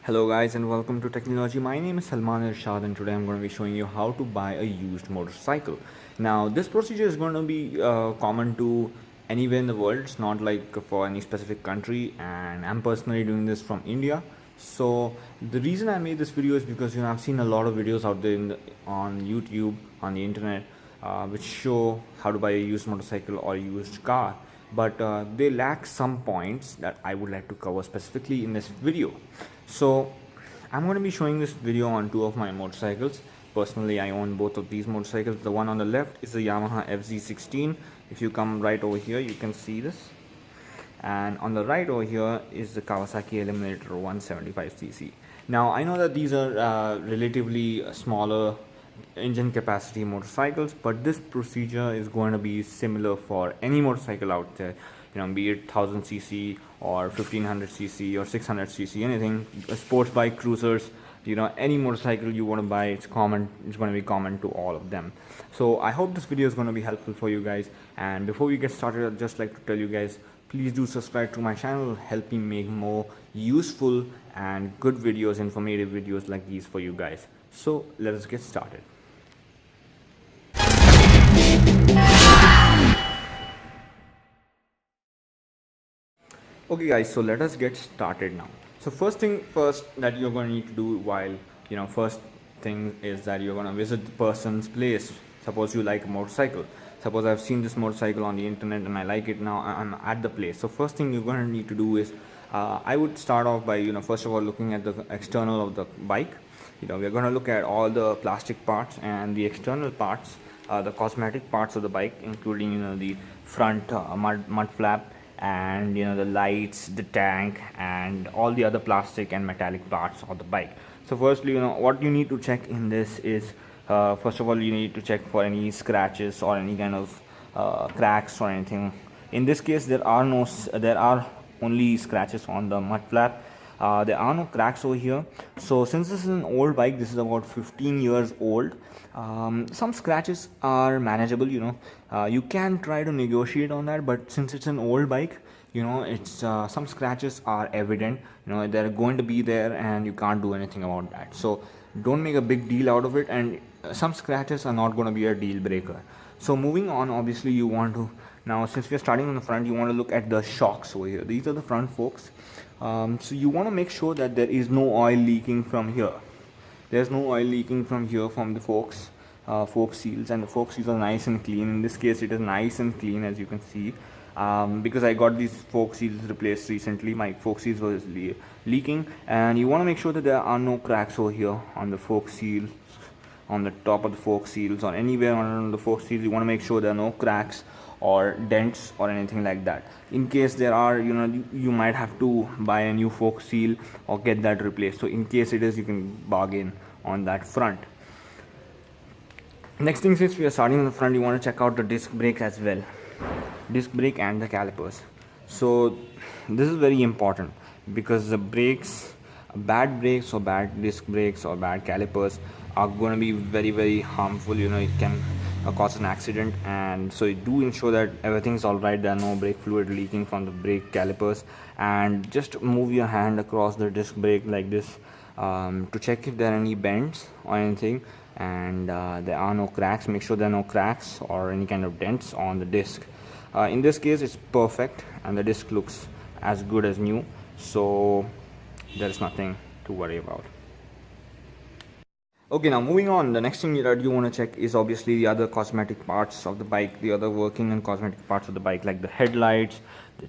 Hello guys and welcome to Technology. My name is Salman Irshad and today I'm going to be showing you how to buy a used motorcycle. Now this procedure is going to be common to anywhere in the world. It's not like for any specific country, and I'm personally doing this from India. So the reason I made this video is because I've seen a lot of videos out there on YouTube, on the internet, which show how to buy a used motorcycle or a used car, but they lack some points that I would like to cover specifically in this video. So I'm going to be showing this video on two of my motorcycles. Personally, I own both of these motorcycles. The one on the left is the Yamaha FZ16. If you come right over here, you can see this. And on the right over here is the Kawasaki Eliminator 175cc. Now I know that these are relatively smaller engine capacity motorcycles, but this procedure is going to be similar for any motorcycle out there, be it 1000cc or 1500cc or 600cc, anything, sports bike, cruisers, any motorcycle you want to buy, it's going to be common to all of them. So I hope this video is going to be helpful for you guys, and before we get started, I'd just like to tell you guys, please do subscribe to my channel. Help me make more useful and good videos, informative videos like these for you guys. So let us get started. Okay guys, so let us get started now. So first thing first that you're going to need to do while, first thing is that you're going to visit the person's place. Suppose you like a motorcycle. Suppose I've seen this motorcycle on the internet and I like it now, I'm at the place. So first thing you're going to need to do is, I would start off by, first of all looking at the external of the bike. We're going to look at all the plastic parts and the external parts, the cosmetic parts of the bike, including, the front mud flap, and the lights, the tank, and all the other plastic and metallic parts of the bike. So firstly, what you need to check in this is, first of all, you need to check for any scratches or any kind of cracks or anything. In this case, there are only scratches on the mud flap. There are no cracks over here. So since this is an old bike, this is about 15 years old, some scratches are manageable. You can try to negotiate on that, but since it's an old bike, it's some scratches are evident. They're going to be there and you can't do anything about that. So don't make a big deal out of it, and some scratches are not going to be a deal breaker. So moving on, obviously you want to, now since we're starting on the front, you want to look at the shocks over here. These are the front forks. So you want to make sure that there is no oil leaking from here. There's no oil leaking from here from the forks, fork seals, and the fork seals are nice and clean. In this case, it is nice and clean, as you can see. Because I got these fork seals replaced recently, my fork seals was leaking, and you want to make sure that there are no cracks over here on the fork seals, on the top of the fork seals, or anywhere on the fork seals. You want to make sure there are no cracks or dents or anything like that. In case there are, you might have to buy a new fork seal or get that replaced. So in case it is, you can bargain on that front. Next thing, since we are starting in the front, you want to check out the disc brake as well, disc brake and the calipers. So this is very important, because the brakes, bad brakes or bad disc brakes or bad calipers are going to be very, very harmful. It can cause an accident, and so you do ensure that everything's all right. There are no brake fluid leaking from the brake calipers, and just move your hand across the disc brake like this, to check if there are any bends or anything, and there are no cracks. Make sure there are no cracks or any kind of dents on the disc. In this case, it's perfect and the disc looks as good as new, so there is nothing to worry about. Okay, now moving on, the next thing that you want to check is obviously the other cosmetic parts of the bike, the other working and cosmetic parts of the bike, like the headlights,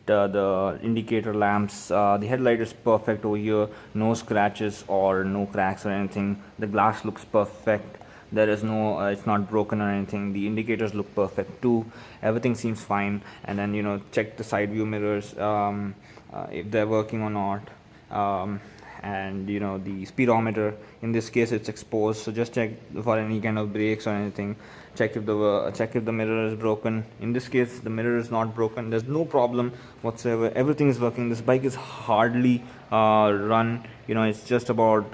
the indicator lamps. The headlight is perfect over here, no scratches or no cracks or anything. The glass looks perfect. There is no, it's not broken or anything. The indicators look perfect too. Everything seems fine. And then, check the side view mirrors, if they're working or not. And the speedometer, in this case it's exposed, so just check for any kind of brakes or anything. Check if the mirror is broken. In this case, the mirror is not broken. There's no problem whatsoever. Everything is working. This bike is hardly run. It's just about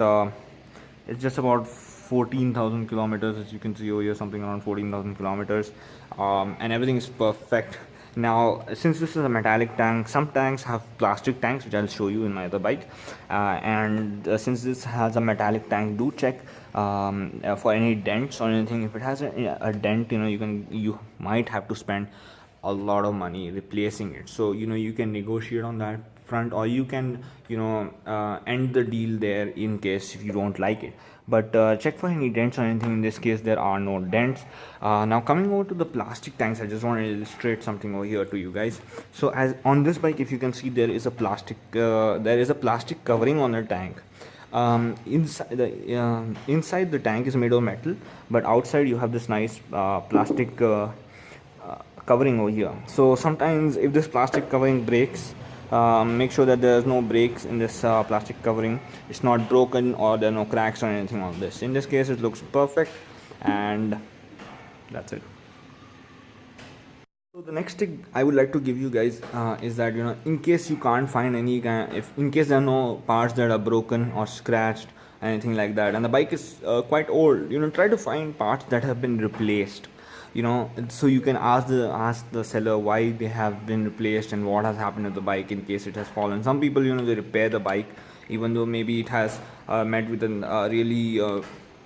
14,000 kilometers, as you can see over here, something around 14,000 kilometers, and everything is perfect. Now, since this is a metallic tank, some tanks have plastic tanks, which I'll show you in my other bike. And since this has a metallic tank, do check for any dents or anything. If it has a dent, you might have to spend a lot of money replacing it. So you can negotiate on that front, or you can end the deal there in case if you don't like it. But check for any dents or anything. In this case, there are no dents. Now coming over to the plastic tanks, I just want to illustrate something over here to you guys. So as on this bike, if you can see, there is a plastic covering on the tank. Inside the tank is made of metal, but outside you have this nice plastic covering over here. So sometimes if this plastic covering breaks, make sure that there's no breaks in this plastic covering. It's not broken, or there are no cracks or anything on this. In this case, it looks perfect, and that's it. So the next tip I would like to give you guys is that in case you can't find any in case there are no parts that are broken or scratched, anything like that, and the bike is quite old, try to find parts that have been replaced. So you can ask the seller why they have been replaced and what has happened to the bike in case it has fallen. Some people they repair the bike even though maybe it has met with a really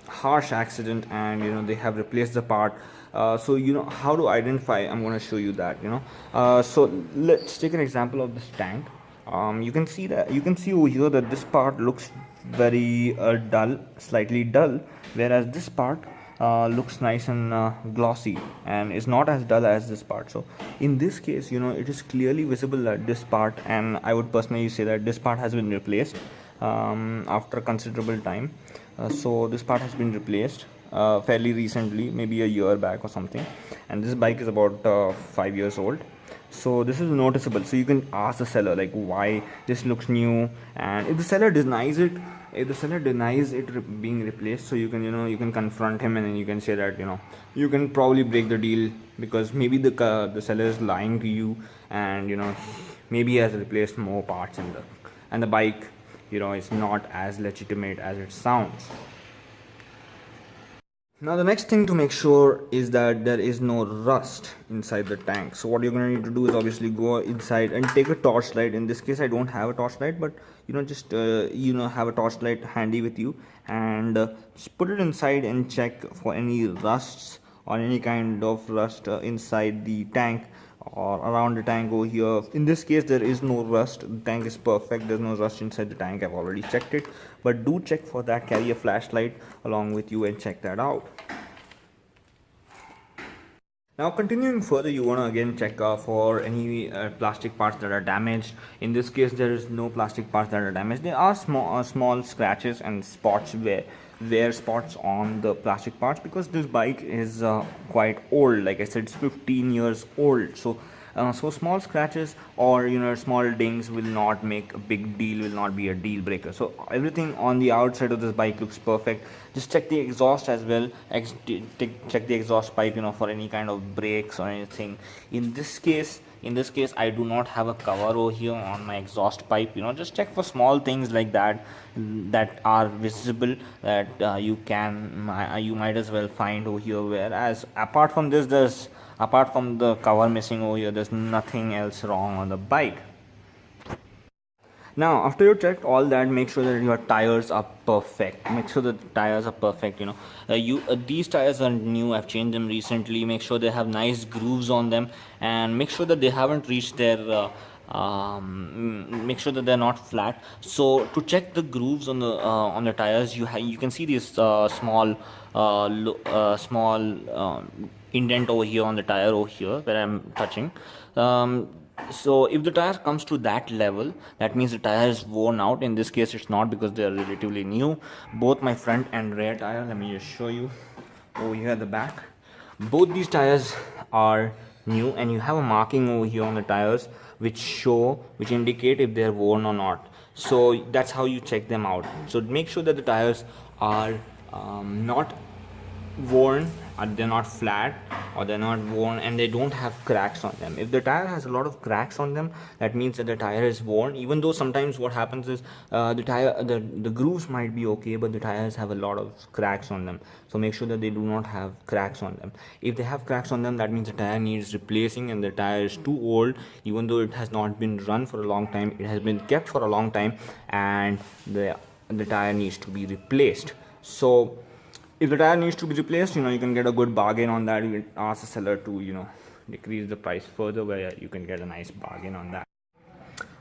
harsh accident, and they have replaced the part. So how to identify, I'm going to show you that. So let's take an example of this tank. You can see over here that this part looks very dull, slightly dull, whereas this part looks nice and glossy and is not as dull as this part. So in this case, it is clearly visible that this part, and I would personally say that this part has been replaced after considerable time. So this part has been replaced fairly recently, maybe a year back or something, and this bike is about 5 years old. So this is noticeable. So you can ask the seller like why this looks new, and if the seller denies it, being replaced, so you can confront him, and then you can say that you can probably break the deal, because maybe the seller is lying to you, and maybe he has replaced more parts and the bike is not as legitimate as it sounds. Now the next thing to make sure is that there is no rust inside the tank. So what you're going to need to do is obviously go inside and take a torchlight. In this case I don't have a torchlight, but just have a torchlight handy with you, and just put it inside and check for any rusts or any kind of rust inside the tank or around the tank over here. In this case there is no rust, the tank is perfect, there's no rust inside the tank. I've already checked it, but do check for that. Carry a flashlight along with you and check that out. Now continuing further, you want to again check for any plastic parts that are damaged. In this case there is no plastic parts that are damaged. There are small scratches and spots, wear spots on the plastic parts, because this bike is quite old. Like I said, it's 15 years old. So small scratches or small dings will not make a big deal, will not be a deal breaker. So everything on the outside of this bike looks perfect. Just check the exhaust as well. Check the exhaust pipe for any kind of breaks or anything. In this case I do not have a cover over here on my exhaust pipe. Just check for small things like that are visible, that you might as well find over here. Whereas apart from the cover missing over here, there's nothing else wrong on the bike. Now after you checked all that, make sure that your tires are perfect. Make sure that the tires are perfect. These tires are new, I've changed them recently. Make sure they have nice grooves on them, and make sure that they haven't reached their make sure that they're not flat. So to check the grooves on the tires, you can see this small indent over here on the tire over here where I'm touching. So if the tire comes to that level, that means the tire is worn out. In this case it's not, because they are relatively new. Both my front and rear tire, let me just show you over here at the back, both these tires are new, and you have a marking over here on the tires which indicate if they are worn or not. So that's how you check them out. So make sure that the tires are not worn, they're not flat, or they're not worn, and they don't have cracks on them. If the tire has a lot of cracks on them, that means that the tire is worn. Even though sometimes what happens is the grooves might be okay, but the tires have a lot of cracks on them. So make sure that they do not have cracks on them. If they have cracks on them, that means the tire needs replacing, and the tire is too old. Even though it has not been run for a long time, it has been kept for a long time, and the tire needs to be replaced. So if the tire needs to be replaced, you can get a good bargain on that. You can ask the seller to decrease the price further, where you can get a nice bargain on that.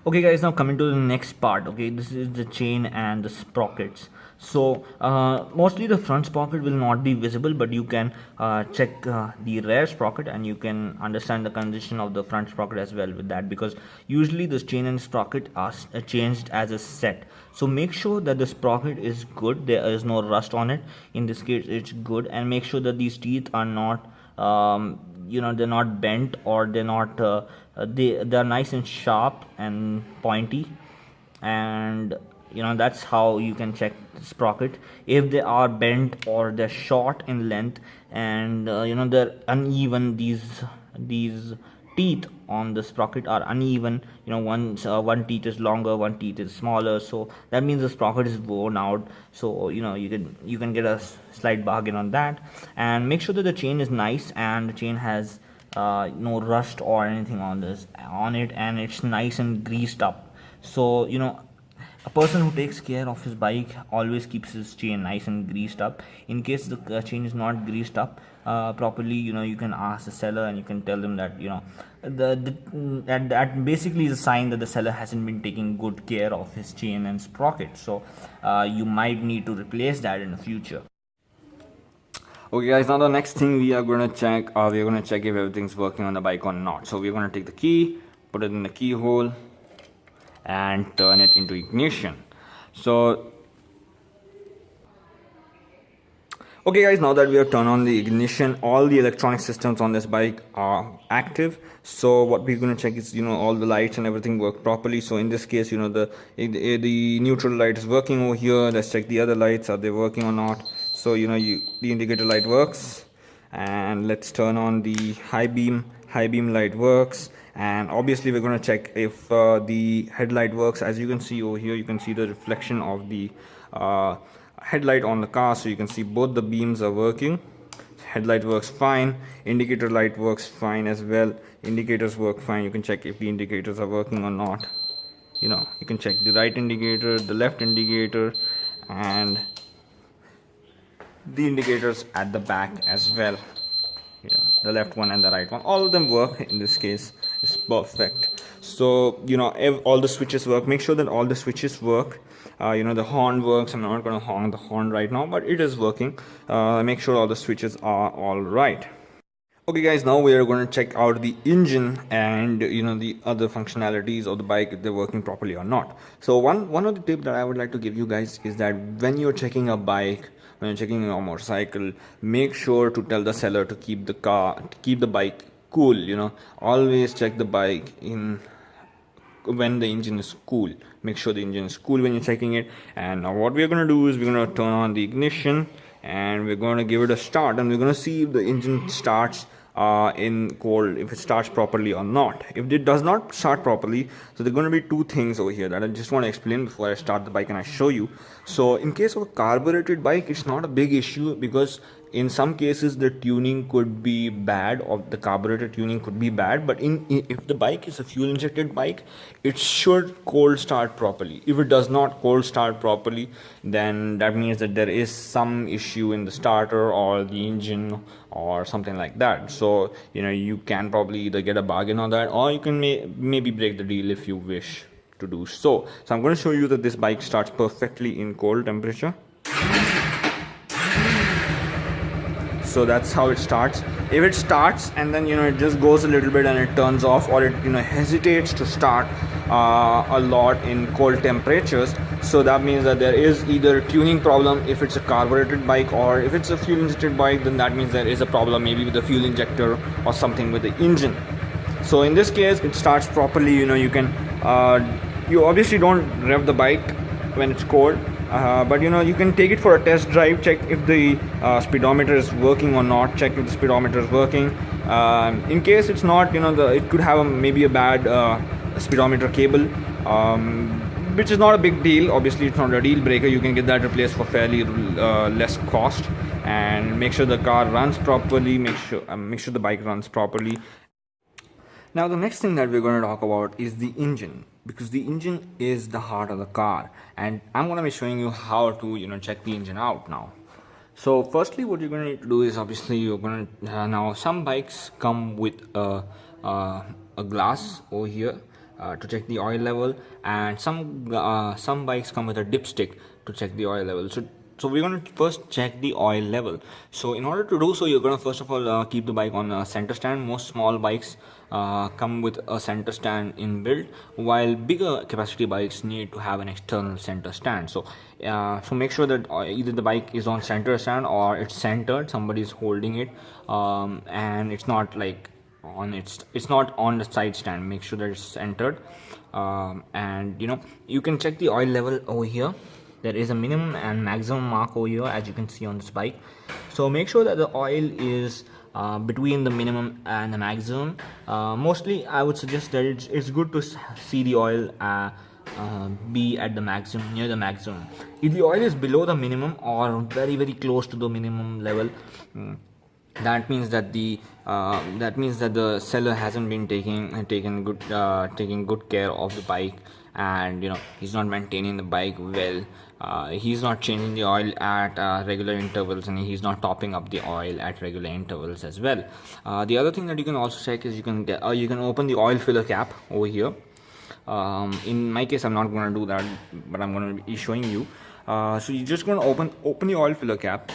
Okay guys, now coming to the next part. Okay, this is the chain and the sprockets. So mostly the front sprocket will not be visible, but you can check the rear sprocket, and you can understand the condition of the front sprocket as well with that, because usually this chain and sprocket are changed as a set. So make sure that the sprocket is good, there is no rust on it. In this case it's good. And make sure that these teeth are not they're not bent, or they're not they're nice and sharp and pointy. And that's how you can check the sprocket. If they are bent or they're short in length, and they're uneven, these teeth on the sprocket are uneven. One teeth is longer, one teeth is smaller, so that means the sprocket is worn out. So you can get a slight bargain on that. And make sure that the chain is nice, and the chain has no rust or anything on it, and it's nice and greased up. So a person who takes care of his bike always keeps his chain nice and greased up. In case the chain is not greased up properly, you can ask the seller, and you can tell them that that basically is a sign that the seller hasn't been taking good care of his chain and sprocket. So you might need to replace that in the future. Okay guys, now the next thing we are going to check, we're going to check if everything's working on the bike or not. So we're going to take the key, put it in the keyhole, and turn it into ignition. So okay guys, now that we have turned on the ignition, all the electronic systems on this bike are active. So what we're going to check is all the lights and everything work properly. So in this case, the neutral light is working over here. Let's check the other lights, are they working or not. So the indicator light works, and let's turn on the high beam light works. And obviously we're going to check if the headlight works. As you can see over here, you can see the reflection of the headlight on the car, so you can see both the beams are working. Headlight works fine, indicator light works fine as well, indicators work fine. You can check if the indicators are working or not. You can check the right indicator, the left indicator, and the indicators at the back as well. The left one and the right one, all of them work. In this case is perfect. So if all the switches work, make sure that all the switches work. The horn works. I'm not going to honk the horn right now, but it is working. Make sure all the switches are all right. Okay guys, now we are going to check out the engine and the other functionalities of the bike, if they're working properly or not. So one of the tips that I would like to give you guys is that when you're checking a bike, when you're checking your motorcycle, make sure to tell the seller to keep the bike cool. Always check the bike when the engine is cool. Make sure the engine is cool when you're checking it. And now what we're going to do is we're going to turn on the ignition, and we're going to give it a start, and we're going to see if the engine starts in cold, if it starts properly or not. If it does not start properly, so there are going to be two things over here that I just want to explain before I start the bike and I show you. So in case of a carbureted bike, it's not a big issue, because in some cases the tuning could be bad, or the carburetor tuning could be bad. But if the bike is a fuel injected bike, it should cold start properly. If it does not cold start properly, then that means that there is some issue in the starter or the engine or something like that. So you can probably either get a bargain on that, or you can maybe break the deal if you wish to do so. So I'm going to show you that this bike starts perfectly in cold temperature. So that's how it starts. If it starts and then it just goes a little bit and it turns off, or it hesitates to start a lot in cold temperatures, so that means that there is either a tuning problem if it's a carbureted bike, or if it's a fuel injected bike, then that means there is a problem maybe with the fuel injector or something with the engine. So in this case it starts properly. You obviously don't rev the bike when it's cold. But you can take it for a test drive, check if the speedometer is working or not, check if the speedometer is working. In case it's not, it could have maybe a bad speedometer cable, which is not a big deal. Obviously it's not a deal breaker. You can get that replaced for fairly less cost, and make sure the car runs properly, make sure the bike runs properly. Now the next thing that we're going to talk about is the engine, because the engine is the heart of the car, and I'm going to be showing you how to check the engine out now. So firstly, what you're going to need to do is, obviously you're going to now some bikes come with a glass over here to check the oil level, and some bikes come with a dipstick to check the oil level. So we're going to first check the oil level. So in order to do so, you're going to first of all keep the bike on a center stand. Most small bikes come with a center stand inbuilt, while bigger capacity bikes need to have an external center stand. So make sure that either the bike is on center stand or it's centered, somebody is holding it, and it's not like it's not on the side stand. Make sure that it's centered, and you can check the oil level over here. There is a minimum and maximum mark over here, as you can see on this bike. So make sure that the oil is between the minimum and the maximum. Mostly I would suggest that it's good to see the oil be at the maximum, near the maximum. If the oil is below the minimum or very very close to the minimum level, that means that the seller hasn't been taking good care of the bike, and he's not maintaining the bike well. He's not changing the oil at regular intervals, and he's not topping up the oil at regular intervals as well. The other thing that you can also check is you can open the oil filler cap over here. In my case, I'm not going to do that, but I'm going to be showing you. So you're just going to open the oil filler cap.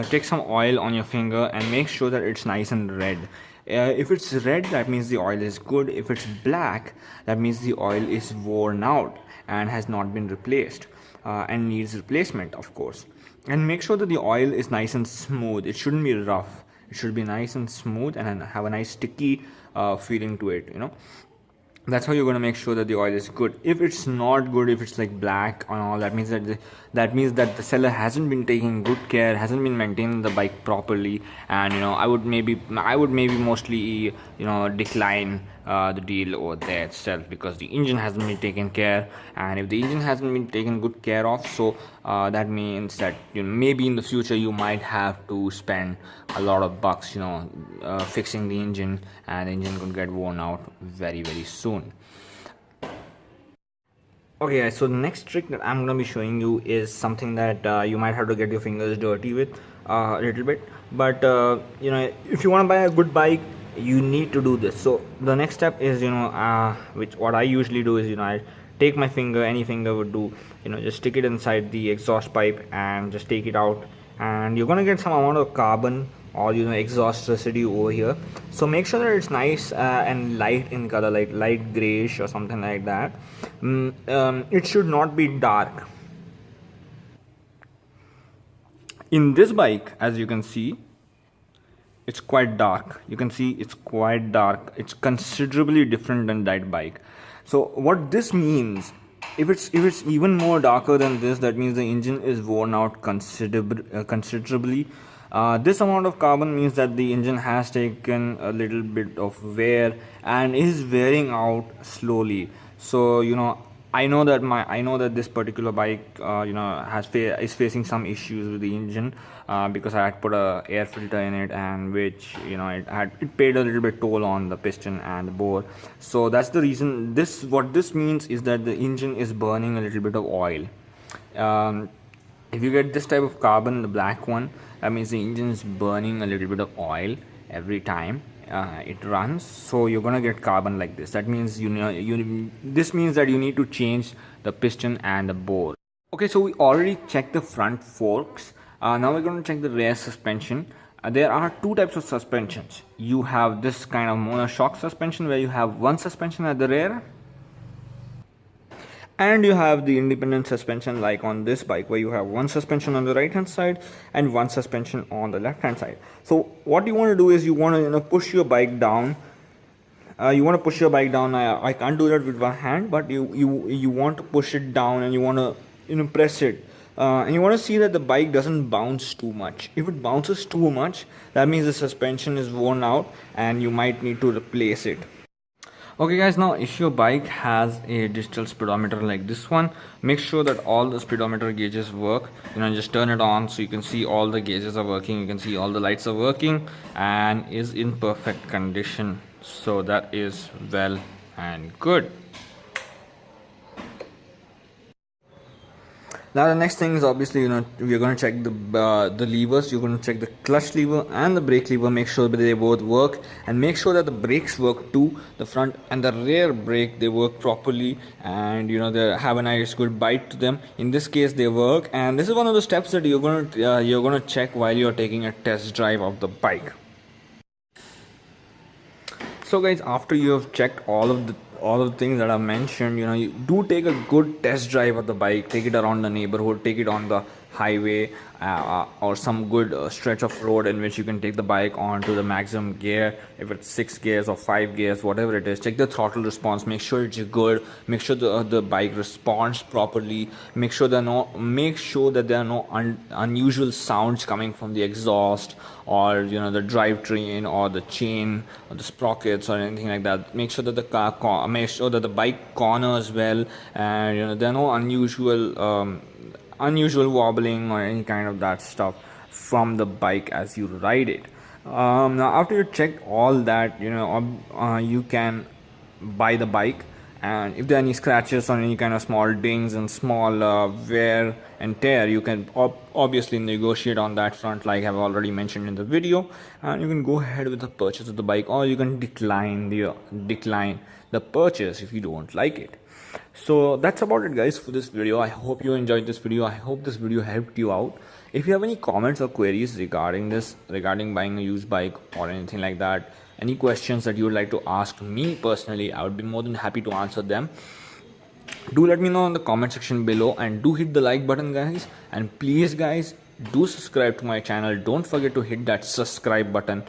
Take some oil on your finger and make sure that it's nice and red. If it's red, that means the oil is good. If it's black, that means the oil is worn out and has not been replaced, and needs replacement, of course. And make sure that the oil is nice and smooth. It shouldn't be rough. It should be nice and smooth and have a nice sticky feeling to it. That's how you're going to make sure that the oil is good. If it's not good, if it's like black and all, that means that the seller hasn't been taking good care, hasn't been maintaining the bike properly, and I would maybe mostly decline the deal over there itself, because the engine hasn't been taken care. And if the engine hasn't been taken good care of, so that means that maybe in the future you might have to spend a lot of bucks fixing the engine, and the engine could get worn out very very soon. Okay guys, so the next trick that I'm going to be showing you is something that you might have to get your fingers dirty with a little bit, but if you want to buy a good bike, you need to do this. So the next step is what I usually do is I take my finger, any finger would do, just stick it inside the exhaust pipe and just take it out, and you're going to get some amount of carbon or exhaust residue over here. So make sure that it's nice and light in color, like light grayish or something like that. It should not be dark. In this bike, as you can see, it's quite dark. You can see it's quite dark. It's considerably different than that bike. So what this means, if it's even more darker than this, that means the engine is worn out considerably. This amount of carbon means that the engine has taken a little bit of wear and is wearing out slowly. So I know that this particular bike is facing some issues with the engine, because I had put a air filter in it, and which it paid a little bit toll on the piston and the bore. So that's the reason. What this means is that the engine is burning a little bit of oil. If you get this type of carbon, the black one, that means the engine is burning a little bit of oil every time it runs. So you're gonna get carbon like this. That means this means that you need to change the piston and the bore. Okay, so we already checked the front forks. Now we're going to check the rear suspension. There are two types of suspensions. You have this kind of monoshock suspension, where you have one suspension at the rear, and you have the independent suspension, like on this bike, where you have one suspension on the right hand side and one suspension on the left hand side. So what you want to do is you want to push your bike down. I can't do that with one hand, but you want to push it down, and you want to press it. And you want to see that the bike doesn't bounce too much. If it bounces too much, that means the suspension is worn out and you might need to replace it. Okay guys, now if your bike has a digital speedometer like this one, make sure that all the speedometer gauges work. Just turn it on so you can see all the gauges are working, you can see all the lights are working and is in perfect condition. So that is well and good. Now the next thing is obviously we're going to check the levers. You're going to check the clutch lever and the brake lever, make sure that they both work, and make sure that the brakes work too. The front and the rear brake, they work properly, and they have a nice good bite to them. In this case they work, and this is one of the steps that you're going to check while you're taking a test drive of the bike. So guys, after you have checked all of the things that I mentioned, you do take a good test drive of the bike. Take it around the neighborhood, take it on the highway or some good stretch of road in which you can take the bike onto the maximum gear. If it's 6 gears or 5 gears, whatever it is, check the throttle response, make sure it's good, make sure the bike responds properly, make sure there are no unusual sounds coming from the exhaust or the drivetrain or the chain or the sprockets or anything like that. Make sure that the bike corners well, and there are no unusual wobbling or any kind of that stuff from the bike as you ride it. Now after you checked all that, you can buy the bike, and if there are any scratches or any kind of small dings and small wear and tear, you can obviously negotiate on that front, like I've already mentioned in the video, and you can go ahead with the purchase of the bike, or you can decline the purchase if you don't like it. So that's about it guys for this video. I hope you enjoyed this video. I hope this video helped you out. If you have any comments or queries regarding buying a used bike or anything like that, any questions that you would like to ask me personally, I would be more than happy to answer them. Do let me know in the comment section below, and do hit the like button guys, and please guys, do subscribe to my channel. Don't forget to hit that subscribe button.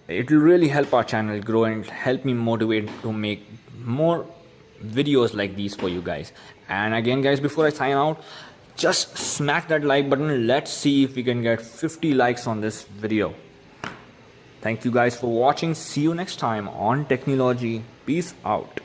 It will really help our channel grow and help me motivate to make more videos like these for you guys. And again guys, before I sign out, just smack that like button. Let's see if we can get 50 likes on this video. Thank you guys for watching. See you next time on Technology. Peace out.